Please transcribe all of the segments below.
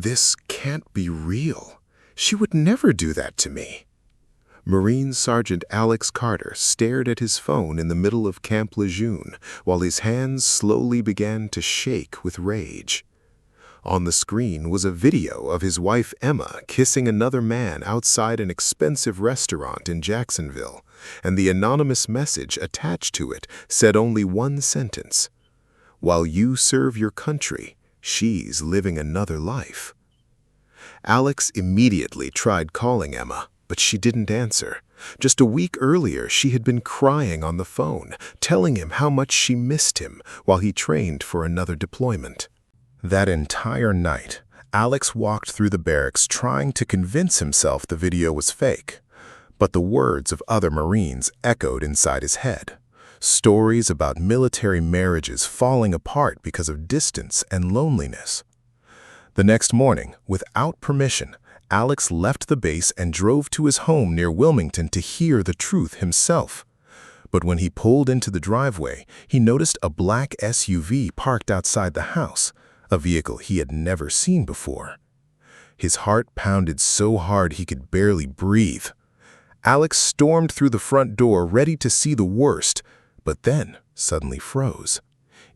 This can't be real. She would never do that to me. Marine Sergeant Alex Carter stared at his phone in the middle of Camp Lejeune while his hands slowly began to shake with rage. On the screen was a video of his wife Emma kissing another man outside an expensive restaurant in Jacksonville, and the anonymous message attached to it said only one sentence: "While you serve your country, she's living another life." Alex immediately tried calling Emma, but she didn't answer. Just a week earlier, she had been crying on the phone, telling him how much she missed him while he trained for another deployment. That entire night, Alex walked through the barracks trying to convince himself the video was fake. But the words of other Marines echoed inside his head. Stories about military marriages falling apart because of distance and loneliness. The next morning, without permission, Alex left the base and drove to his home near Wilmington to hear the truth himself. But when he pulled into the driveway, he noticed a black SUV parked outside the house, a vehicle he had never seen before. His heart pounded so hard he could barely breathe. Alex stormed through the front door, ready to see the worst, but then suddenly froze.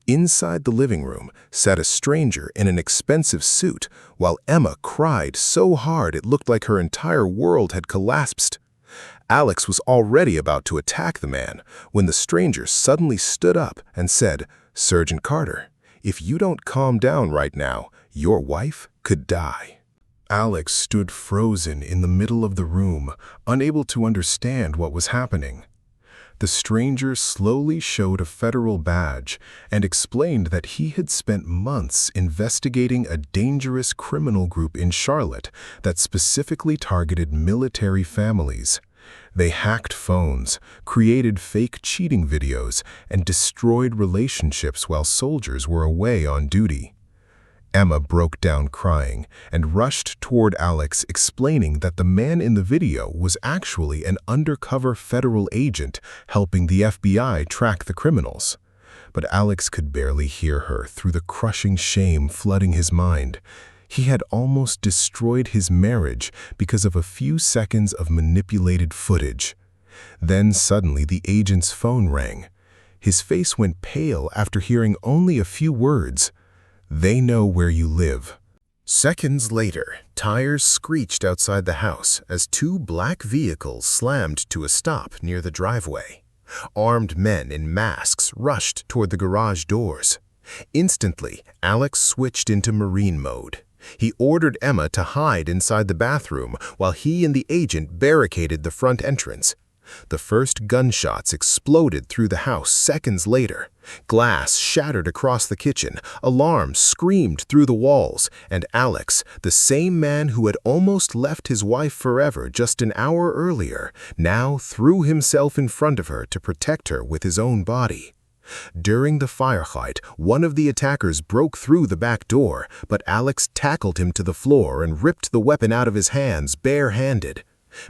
Inside the living room sat a stranger in an expensive suit, while Emma cried so hard it looked like her entire world had collapsed. Alex was already about to attack the man when the stranger suddenly stood up and said, "Sergeant Carter, if you don't calm down right now, your wife could die." Alex stood frozen in the middle of the room, unable to understand what was happening. The stranger slowly showed a federal badge and explained that he had spent months investigating a dangerous criminal group in Charlotte that specifically targeted military families. They hacked phones, created fake cheating videos, and destroyed relationships while soldiers were away on duty. Emma broke down crying and rushed toward Alex, explaining that the man in the video was actually an undercover federal agent helping the FBI track the criminals. But Alex could barely hear her through the crushing shame flooding his mind. He had almost destroyed his marriage because of a few seconds of manipulated footage. Then suddenly the agent's phone rang. His face went pale after hearing only a few words: "They know where you live." Seconds later, tires screeched outside the house as two black vehicles slammed to a stop near the driveway. Armed men in masks rushed toward the garage doors. Instantly, Alex switched into Marine mode. He ordered Emma to hide inside the bathroom while he and the agent barricaded the front entrance. The first gunshots exploded through the house seconds later. Glass shattered across the kitchen, alarms screamed through the walls, and Alex, the same man who had almost left his wife forever just an hour earlier, now threw himself in front of her to protect her with his own body. During the firefight, one of the attackers broke through the back door, but Alex tackled him to the floor and ripped the weapon out of his hands bare-handed.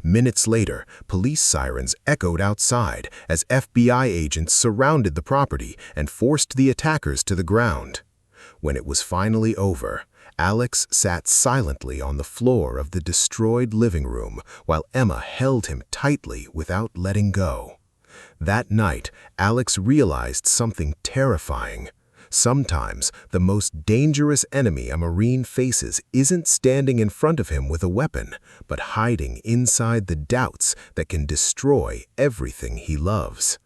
Minutes later, police sirens echoed outside as FBI agents surrounded the property and forced the attackers to the ground. When it was finally over, Alex sat silently on the floor of the destroyed living room while Emma held him tightly without letting go. That night, Alex realized something terrifying. Sometimes, the most dangerous enemy a Marine faces isn't standing in front of him with a weapon, but hiding inside the doubts that can destroy everything he loves.